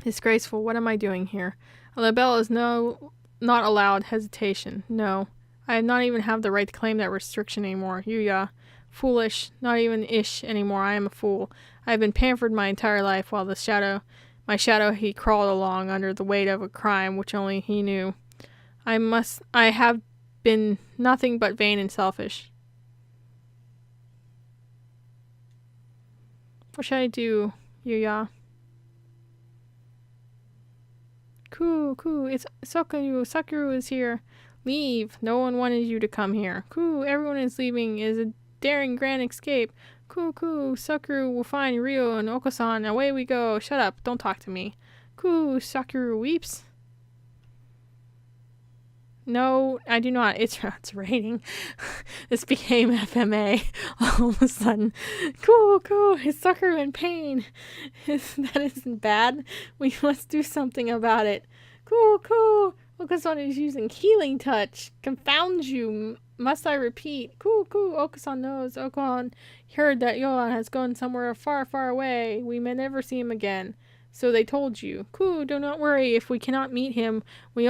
Disgraceful. What am I doing here? A libelle is not allowed hesitation. No. I not even have the right to claim that restriction anymore. Yuya. Foolish. Not even ish anymore. I am a fool. I have been pampered my entire life while my shadow he crawled along under the weight of a crime which only he knew. I have been nothing but vain and selfish. What should I do, Yuya? It's Sakura is here. Leave. No one wanted you to come here. Everyone is leaving. It is a daring grand escape. Sakura will find Ryo and Okasan. Away we go. Shut up. Don't talk to me. Sakura weeps. No, I do not. It's raining. This became FMA all of a sudden. Is Sakura in pain? That isn't bad. We must do something about it. Okasan is using healing touch. Confounds you. Must I repeat? Okasan knows. Okasan heard that Yoan has gone somewhere far, far away. We may never see him again. So they told you. Do not worry. If we cannot meet him, we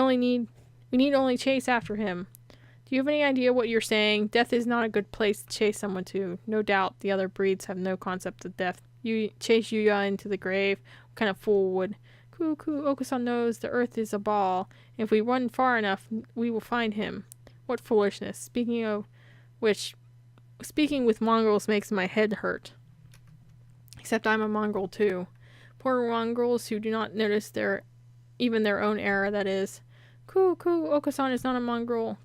need only chase after him. Do you have any idea what you're saying? Death is not a good place to chase someone to. No doubt the other breeds have no concept of death. You chase Yuya into the grave. What kind of fool would? Okasan knows the earth is a ball. If we run far enough, we will find him. What foolishness. Speaking with mongrels makes my head hurt. Except I'm a mongrel too. Poor mongrels who do not notice even their own error, that is. Okasan is not a mongrel.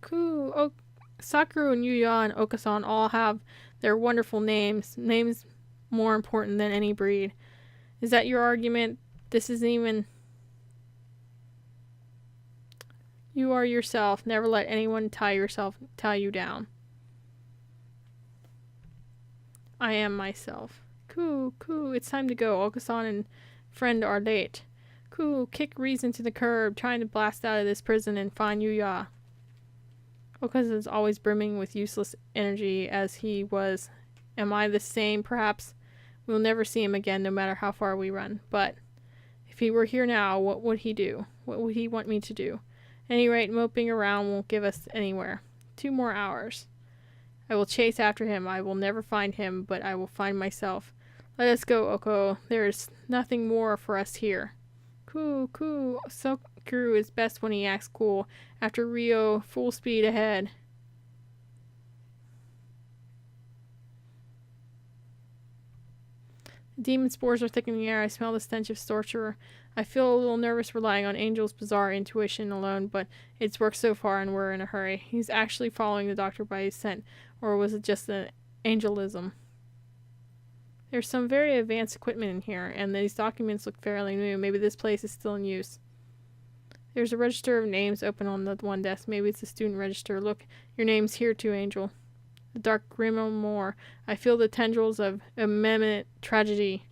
Sakura and Yuya and Okasan all have their wonderful names. Names more important than any breed. Is that your argument? This isn't even... You are yourself. Never let anyone tie you down. I am myself. It's time to go. Okasan and friend are late. Kick reason to the curb, trying to blast out of this prison and find Yuya. Okasan is always brimming with useless energy as he was. Am I the same? Perhaps we'll never see him again, no matter how far we run. But if he were here now, what would he do? What would he want me to do? At any rate, moping around won't give us anywhere. 2 more hours. I will chase after him. I will never find him, but I will find myself. Let us go, Oko. There is nothing more for us here. Sakura is best when he acts cool. After Ryo, full speed ahead. The demon spores are thick in the air. I smell the stench of torture. I feel a little nervous relying on Angel's bizarre intuition alone, but it's worked so far and we're in a hurry. He's actually following the doctor by his scent, or was it just an angelism? There's some very advanced equipment in here, and these documents look fairly new. Maybe this place is still in use. There's a register of names open on the one desk. Maybe it's a student register. Look, your name's here too, Angel. The dark grimoire. I feel the tendrils of imminent tragedy.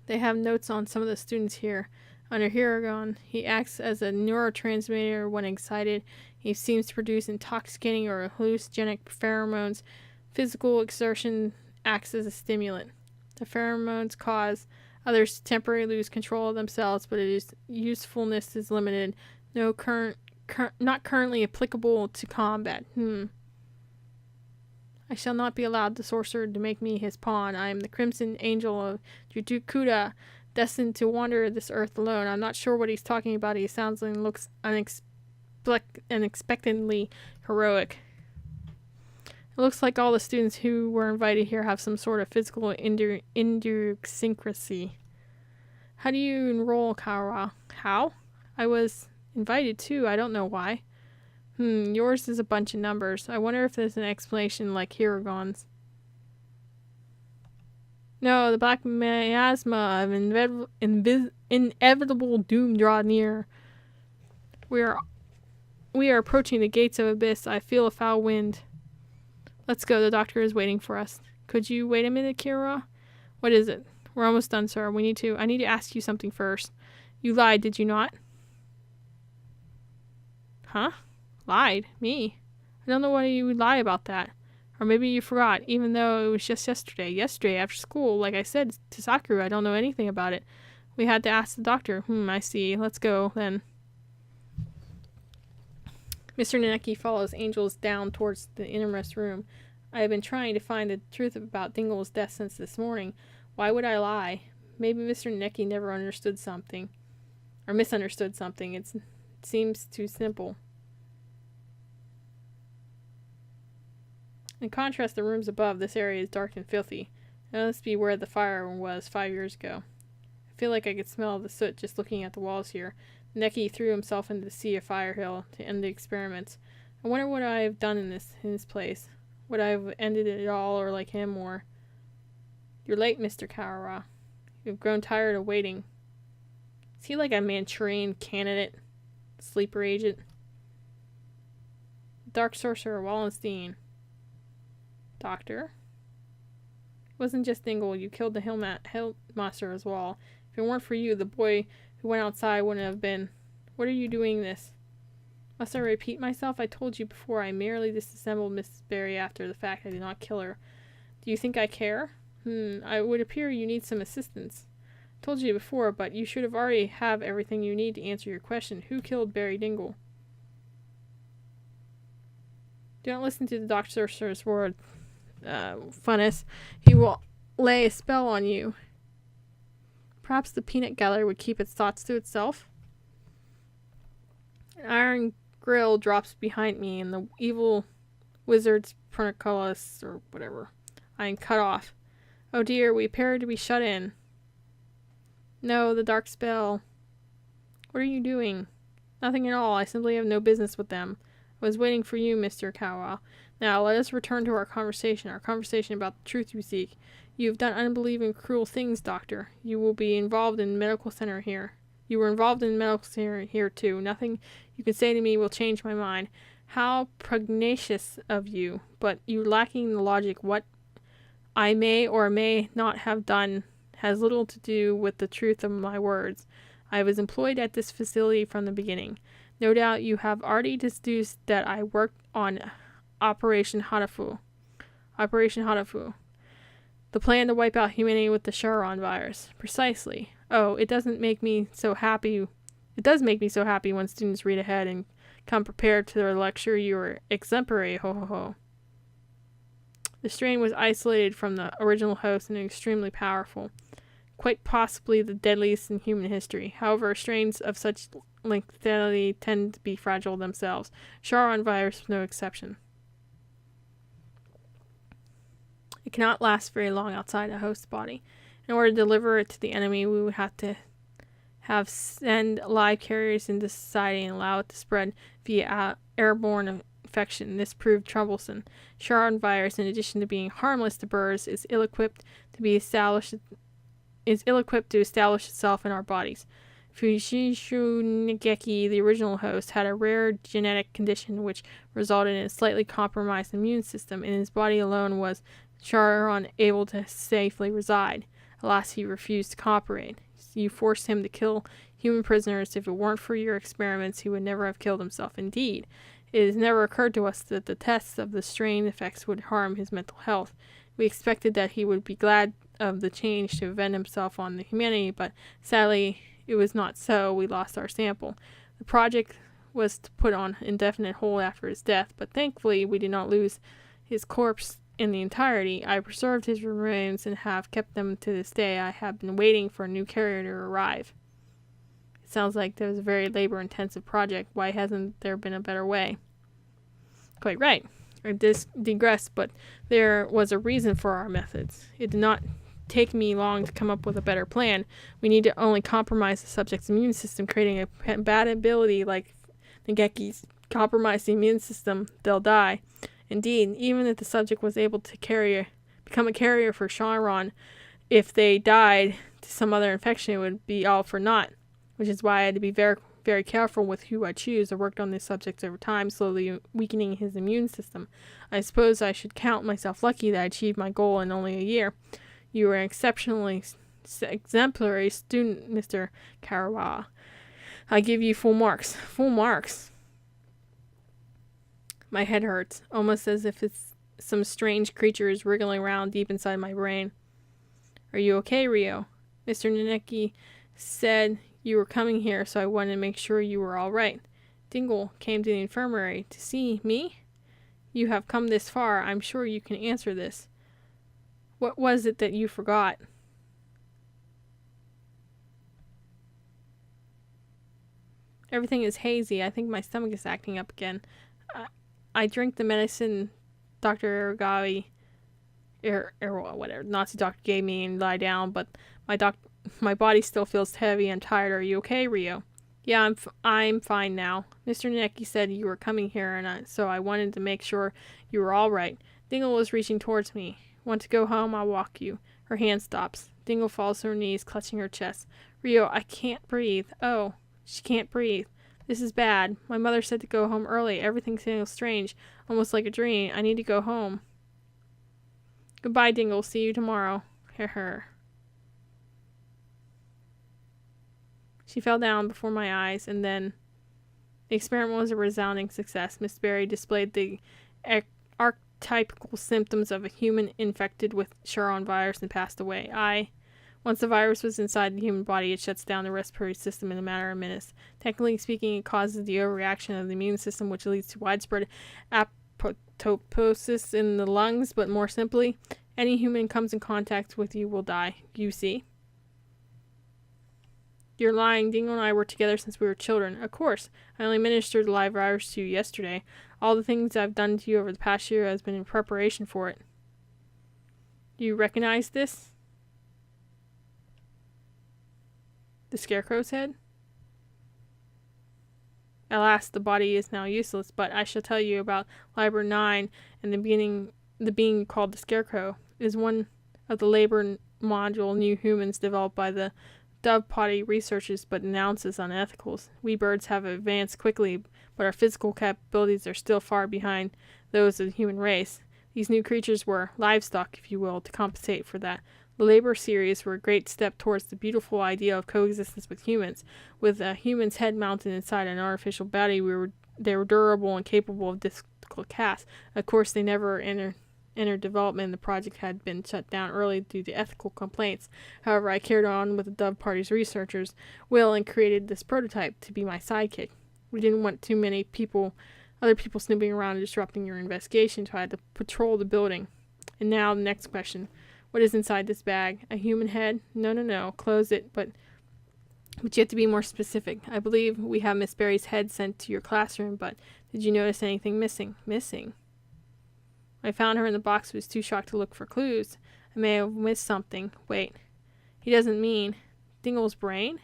They have notes on some of the students here. Under Hiragon, he acts as a neurotransmitter when excited. He seems to produce intoxicating or hallucinogenic pheromones. Physical exertion acts as a stimulant. The pheromones cause others to temporarily lose control of themselves, but its usefulness is limited. Not currently applicable to combat. I shall not be allowed the sorcerer to make me his pawn. I am the Crimson Angel of Jujukuda, destined to wander this earth alone. I'm not sure what he's talking about. He sounds and looks unexpectedly heroic. It looks like all the students who were invited here have some sort of physical idiosyncrasy. How do you enroll, Kawa? How? I was invited too. I don't know why. Yours is a bunch of numbers. I wonder if there's an explanation like Hiragon's. No, the black miasma of inevitable doom draw near. We are approaching the gates of abyss. I feel a foul wind. Let's go. The doctor is waiting for us. Could you wait a minute, Kira? What is it? We're almost done, sir. I need to ask you something first. You lied, did you not? Huh? Lied? Me? I don't know why you would lie about that. Or maybe you forgot, even though it was just yesterday. Yesterday, after school, like I said to Sakura, I don't know anything about it. We had to ask the doctor. I see. Let's go, then. Mr. Naneki follows Angels down towards the innermost room. I have been trying to find the truth about Dingle's death since this morning. Why would I lie? Maybe Mr. Naneki never understood something. Or misunderstood something. It seems too simple. In contrast to the rooms above, this area is dark and filthy. It must be where the fire was 5 years ago. I feel like I could smell the soot just looking at the walls here. Neki threw himself into the sea of Firehill to end the experiments. I wonder what I have done in his place. Would I have ended it all, or like him, or... You're late, Mr. Kawara. You've grown tired of waiting. Is he like a Manchurian candidate? Sleeper agent? Dark Sorcerer Wallenstein. Doctor? It wasn't just Dingle. You killed the Hillmaster as well. If it weren't for you, the boy who went outside wouldn't have been. What are you doing this? Must I repeat myself? I told you before, I merely disassembled Mrs. Berry after the fact. I did not kill her. Do you think I care? I would appear you need some assistance. I told you before, but you should have already have everything you need to answer your question. Who killed Barry Dingle? Do not listen to the Dark Sorcerer's word, Funness. He will lay a spell on you. Perhaps the peanut gallery would keep its thoughts to itself. An iron grill drops behind me, and the evil wizard's perniculus, or whatever. I am cut off. Oh dear, we appear to be shut in. No, the dark spell. What are you doing? Nothing at all. I simply have no business with them. I was waiting for you, Mr. Kawa. Now, let us return to our conversation about the truth you seek. You have done unbelieving cruel things, Doctor. You will be involved in the medical center here. You were involved in the medical center here, too. Nothing you can say to me will change my mind. How pugnacious of you, but you lacking the logic. What I may or may not have done has little to do with the truth of my words. I was employed at this facility from the beginning. No doubt you have already deduced that I worked on Operation Hatoful. The plan to wipe out humanity with the Charon virus. Precisely. Oh, it does make me so happy when students read ahead and come prepared to their lecture. You are exemplary, ho ho ho. The strain was isolated from the original host and extremely powerful. Quite possibly the deadliest in human history. However, strains of such lethality tend to be fragile themselves. Charon virus was no exception. It cannot last very long outside a host body. In order to deliver it to the enemy, we would have to send live carriers into society and allow it to spread via airborne infection. This proved troublesome. Charon virus, in addition to being harmless to birds, is ill-equipped to establish itself in our bodies. Fushishu Nigeki, the original host, had a rare genetic condition which resulted in a slightly compromised immune system. In his body alone was Charon able to safely reside. Alas, he refused to cooperate. You forced him to kill human prisoners. If it weren't for your experiments, he would never have killed himself. Indeed, it has never occurred to us that the tests of the strain effects would harm his mental health. We expected that he would be glad of the change to avenge himself on the humanity, but sadly, it was not so. We lost our sample. The project was to put on indefinite hold after his death, but thankfully we did not lose his corpse in the entirety. I preserved his remains and have kept them to this day. I have been waiting for a new carrier to arrive. It sounds like that was a very labor-intensive project. Why hasn't there been a better way? Quite right. I digress, but there was a reason for our methods. It did not take me long to come up with a better plan. We need to only compromise the subject's immune system, creating a compatibility like Nigeki's. Compromise the immune system, they'll die. Indeed, even if the subject was able to become a carrier for Charon, if they died to some other infection, it would be all for naught, which is why I had to be very, very careful with who I choose. I worked on these subjects over time, slowly weakening his immune system. I suppose I should count myself lucky that I achieved my goal in only a year. You were an exceptionally exemplary student, Mr. Karawa. I give you full marks. Full marks. My head hurts, almost as if some strange creature is wriggling around deep inside my brain. Are you okay, Rio? Mr. Naneki said you were coming here, so I wanted to make sure you were all right. Dingle came to the infirmary to see me? You have come this far. I'm sure you can answer this. What was it that you forgot? Everything is hazy. I think my stomach is acting up again. I drink the medicine Dr. Aragawi, whatever, Nazi doctor gave me and lie down, but my body still feels heavy and tired. Are you okay, Rio? Yeah, I'm fine now. Mr. Neki said you were coming here, and so I wanted to make sure you were all right. Dingle was reaching towards me. Want to go home? I'll walk you. Her hand stops. Dingle falls to her knees, clutching her chest. Rio, I can't breathe. Oh, she can't breathe. This is bad. My mother said to go home early. Everything feels strange, almost like a dream. I need to go home. Goodbye, Dingle. See you tomorrow. She fell down before my eyes, and then the experiment was a resounding success. Miss Berry displayed the archetypical symptoms of a human infected with Charon virus and passed away. Once the virus was inside the human body, it shuts down the respiratory system in a matter of minutes. Technically speaking, it causes the overreaction of the immune system, which leads to widespread apoptosis in the lungs, but more simply, any human comes in contact with you will die. You see? You're lying. Dingle and I were together since we were children. Of course. I only administered the live virus to you yesterday. All the things I've done to you over the past year has been in preparation for it. Do you recognize this? The Scarecrow's head? Alas, the body is now useless, but I shall tell you about Liber 9 and the being called the Scarecrow. It is one of the labor module new humans developed by the Dove Potty researchers, but denounces unethicals. We birds have advanced quickly, but our physical capabilities are still far behind those of the human race. These new creatures were livestock, if you will, to compensate for that. The labor series were a great step towards the beautiful idea of coexistence with humans. With a human's head mounted inside an artificial body, they were durable and capable of difficult tasks. Of course, they never entered development. The project had been shut down early due to ethical complaints. However, I carried on with the Dove Party's researchers, Will, and created this prototype to be my sidekick. We didn't want too many other people snooping around and disrupting your investigation, so I had to patrol the building. And now the next question. What is inside this bag? A human head? No. Close it, but you have to be more specific. I believe we have Miss Berry's head sent to your classroom, but did you notice anything missing? Missing? I found her in the box, but was too shocked to look for clues. I may have missed something. Wait. He doesn't mean Dingle's brain?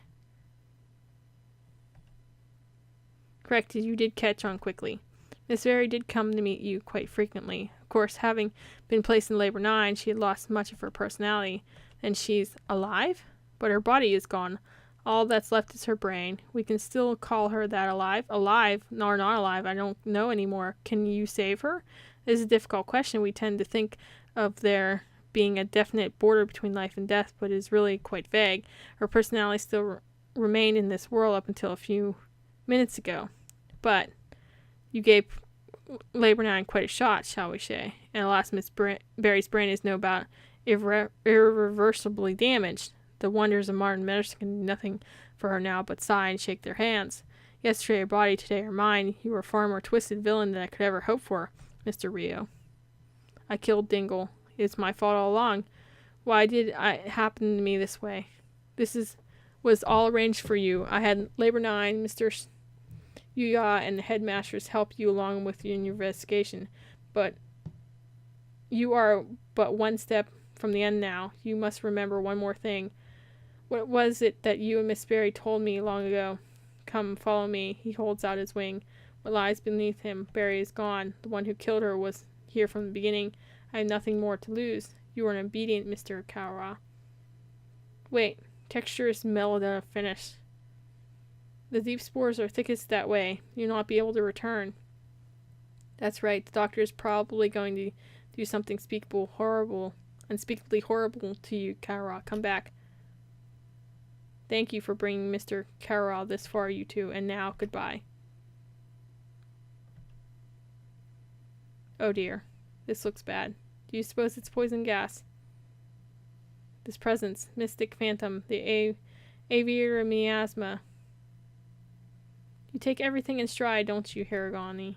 Correct, you did catch on quickly. Miss Berry did come to meet you quite frequently. Of course, having been placed in Labor 9, she had lost much of her personality. And she's alive? But her body is gone. All that's left is her brain. We can still call her that alive. Alive? Or not alive, I don't know anymore. Can you save her? This is a difficult question. We tend to think of there being a definite border between life and death, but it is really quite vague. Her personality still remained in this world up until a few minutes ago. But you gave Labor 9 quite a shot, shall we say. And alas, Miss Berry's brain is no doubt irreversibly damaged. The wonders of modern medicine can do nothing for her now but sigh and shake their hands. Yesterday her body, today her mind. You were a far more twisted villain than I could ever hope for, Mr. Rio. I killed Dingle. It's my fault all along. Why did it happen to me this way? Was all arranged for you. I had Labor 9, Mr. Yuya, and the headmasters help you along with your investigation. But you are but one step from the end now. You must remember one more thing. What was it that you and Miss Berry told me long ago? Come, follow me. He holds out his wing. What lies beneath him? Berry is gone. The one who killed her was here from the beginning. I have nothing more to lose. You are an obedient Mr. Kara. Wait. Texture is mellowed and finished. The deep spores are thickest that way. You'll not be able to return. That's right. The doctor is probably going to do something unspeakably horrible to you, Kara. Come back. Thank you for bringing Mr. Kara this far, you two. And now, goodbye. Oh dear. This looks bad. Do you suppose it's poison gas? This presence, mystic phantom, the Aviator Miasma. You take everything in stride, don't you, Hiragani?